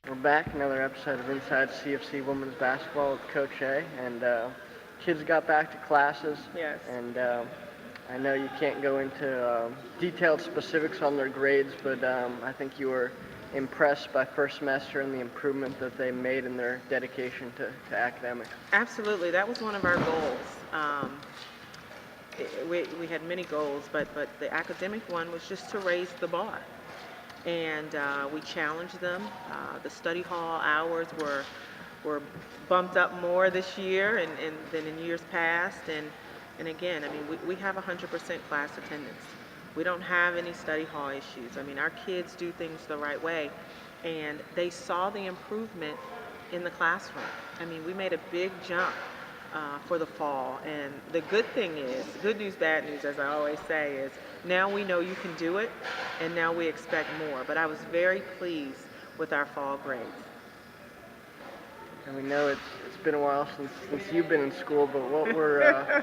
We're back, another episode of Inside CofC Women's Basketball with Coach A, and kids got back to classes, Yes. and I know you can't go into detailed specifics on their grades, but I think you were impressed by first semester and the improvement that they made in their dedication to academics. Absolutely. That was one of our goals. We had many goals, but the academic one was just to raise the bar. And we challenged them. The study hall hours were bumped up more this year than in years past. And again, I mean, we have 100% class attendance. We don't have any study hall issues. I mean, our kids do things the right way, and they saw the improvement in the classroom. I mean, we made a big jump for the fall. And the good thing is, good news, bad news, as I always say, is now we know you can do it, and now we expect more. But I was very pleased with our fall grades. And we know it's been a while since you've been in school, but what were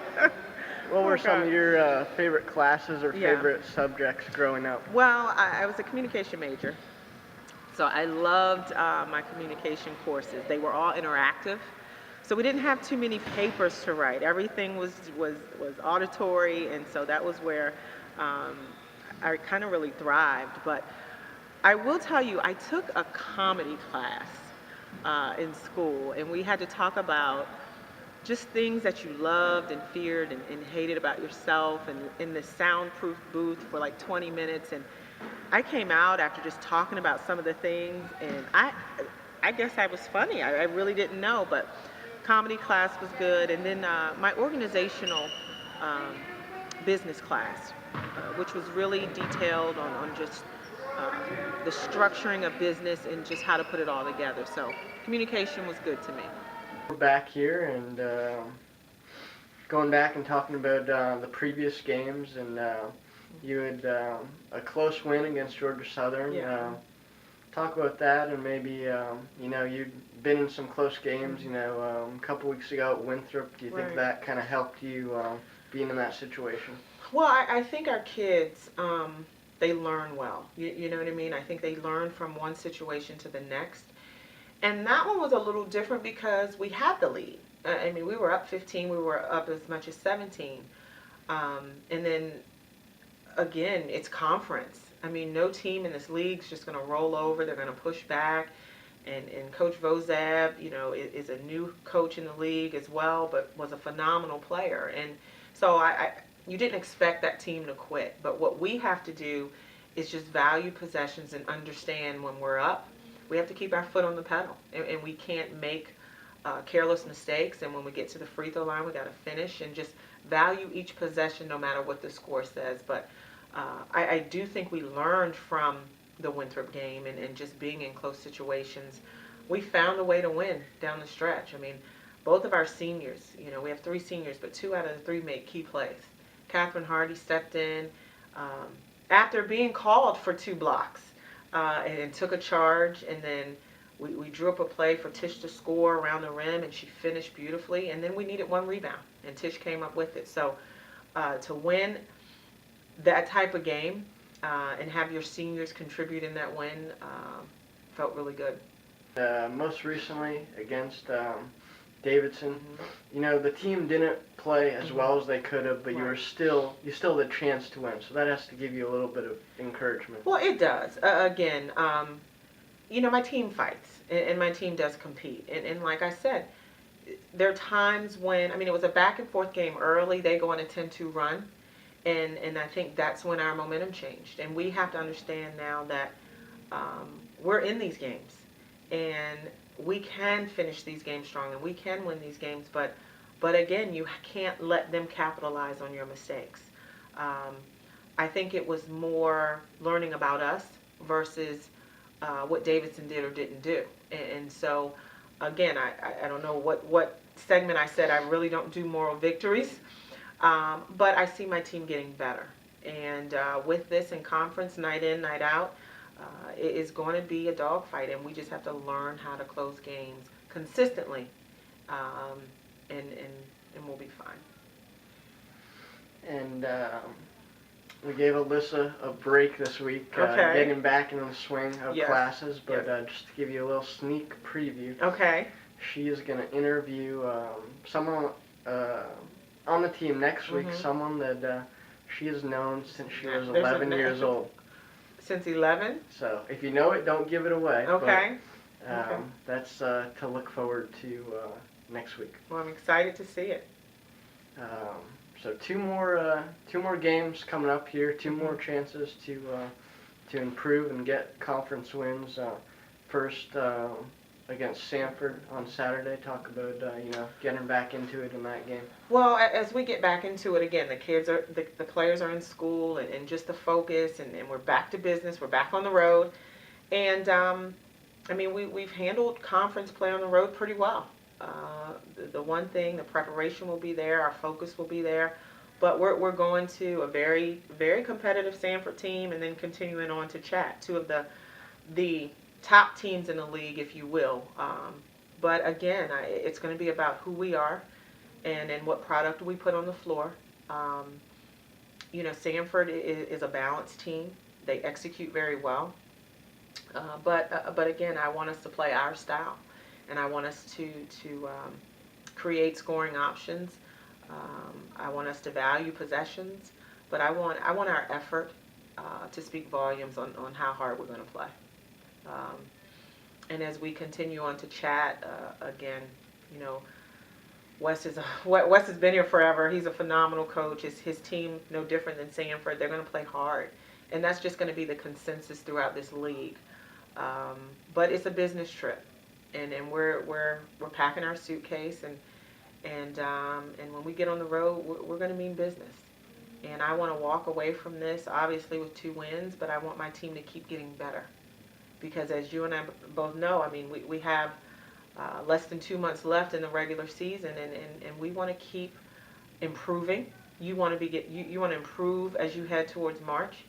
Oh, some of God. your favorite classes or Yeah. favorite subjects growing up? Well, I was a communication major, so I loved my communication courses. They were all interactive, so we didn't have too many papers to write. Everything was auditory, and so that was where um, I kind of really thrived. But I will tell you, I took a comedy class in school, and we had to talk about just things that you loved and feared and hated about yourself, and in the soundproof booth for like 20 minutes. And I came out after just talking about some of the things, and I guess I was funny. I really didn't know, but comedy class was good. And then my organizational um, business class, which was really detailed on just uh, the structuring of business and just how to put it all together. So communication was good to me. We're back here and going back and talking about the previous games, and you had a close win against Georgia Southern. Yeah. Talk about that, and maybe you'd been in some close games. A couple weeks ago at Winthrop. Do you think Right. that kind of helped you being in that situation? Well, I think our kids, they learn well. You know what I mean? I think they learn from one situation to the next. And that one was a little different because we had the lead. I mean, we were up 15, we were up as much as 17. And then again, it's conference. I mean, no team in this league is just going to roll over. They're going to push back. And Coach Vozab, is a new coach in the league as well, but was a phenomenal player. And so you didn't expect that team to quit. But what we have to do is just value possessions and understand when we're up, we have to keep our foot on the pedal. And we can't make careless mistakes. And when we get to the free throw line, we got to finish and just value each possession no matter what the score says. But I do think we learned from the Winthrop game and just being in close situations. We found a way to win down the stretch. I mean, both of our seniors, we have three seniors, but two out of the three made key plays. Catherine Hardy stepped in after being called for two blocks and took a charge, and then we drew up a play for Tish to score around the rim, and she finished beautifully. And then we needed one rebound, and Tish came up with it. So to win that type of game and have your seniors contribute in that win felt really good. Most recently against Davidson, Mhm. the team didn't play as Mhm. well as they could have, but you Right. still had a chance to win. So that has to give you a little bit of encouragement. Well, it does. Again, my team fights, and my team does compete. And like I said, there are times when, I mean, it was a back and forth game early. They go on a 10-2 run. And I think that's when our momentum changed. And we have to understand now that we're in these games. And we can finish these games strong, and we can win these games. But again, you can't let them capitalize on your mistakes. Um, I think it was more learning about us versus what Davidson did or didn't do. And so, again, I don't know what segment I said I really don't do moral victories. But I see my team getting better. And with this in conference, night in, night out, it is going to be a dogfight. And we just have to learn how to close games consistently. And we'll be fine. And We gave Alyssa a break this week, Okay. getting back into the swing of Yes. classes, but Yes. just to give you a little sneak preview, Okay. she is going to interview someone on the team next week, Mhm. someone that she has known since she was There's a 11 years old. Since 11? So if you know it, don't give it away. Okay. But Okay. that's to look forward to next week. Well, I'm excited to see it. So two more games coming up here. Two Mhm. more chances to improve and get conference wins. First against Sanford on Saturday. Talk about getting back into it in that game. Well, as we get back into it again, the players are in school and just the focus, and we're back to business. We're back on the road. And I mean, we've handled conference play on the road pretty well. The one thing, the preparation will be there, our focus will be there, but we're going to a very, very competitive Sanford team, and then continuing on to Chat, two of the top teams in the league, if you will. But again, it's going to be about who we are and what product we put on the floor. Sanford is a balanced team. They execute very well. But again, I want us to play our style, and I want us to create scoring options. I want us to value possessions, but I want our effort to speak volumes on how hard we're going to play. And as we continue on to Chat, again, Wes has been here forever. He's a phenomenal coach. His team no different than Sanford. They're going to play hard, and that's just going to be the consensus throughout this league. But it's a business trip, and we're packing our suitcase, and when we get on the road, we're going to mean business. And I want to walk away from this obviously with 2 wins, but I want my team to keep getting better, because as you and I both know, I mean, we have less than 2 months left in the regular season, and we want to keep improving. You want to improve as you head towards March,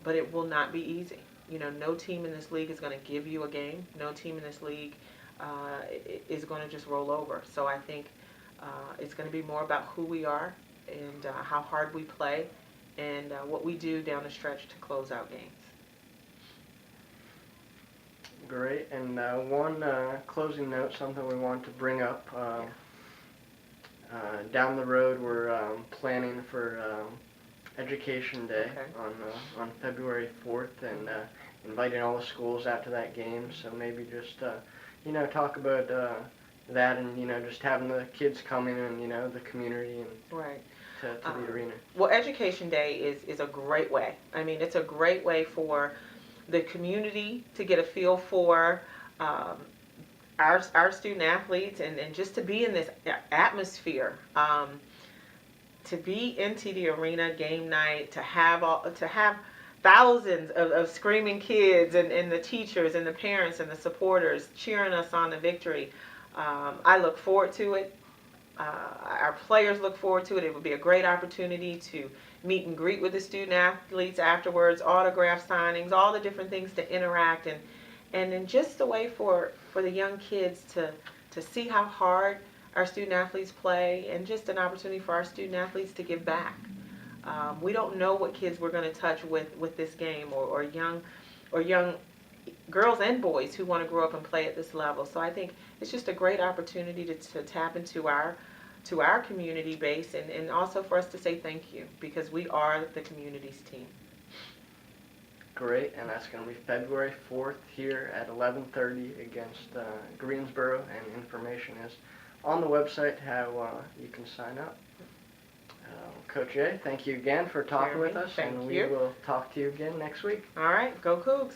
but it will not be easy. No team in this league is going to give you a game. No team in this league is going to just roll over. So I think it's going to be more about who we are and how hard we play and what we do down the stretch to close out games. Great. And one closing note, something we want to bring up. Down the road, we're planning for Education Day on February 4th, and inviting all the schools out to that game. So maybe just talk about that, and just having the kids come in, and the community and Right. to the arena. Well, Education Day is a great way. I mean, it's a great way for the community to get a feel for our student athletes, and just to be in this atmosphere, to be into the arena game night, to have thousands of screaming kids, and the teachers and the parents and the supporters cheering us on the victory. I look forward to it. Our players look forward to it. It would be a great opportunity to meet and greet with the student athletes afterwards, autograph signings, all the different things to interact, and then just a way for the young kids to see how hard our student athletes play, and just an opportunity for our student athletes to give back. We don't know what kids we're going to touch with this game, or young girls and boys who want to grow up and play at this level. So I think it's just a great opportunity to tap into our community base, and also for us to say thank you, because we are the community's team. Great, and that's going to be February 4th here at 11:30 against Greensboro, and information is on the website how you can sign up. Coach A, thank you again for talking with us, Thank and you. we will talk to you again next week. All right, go Cougs.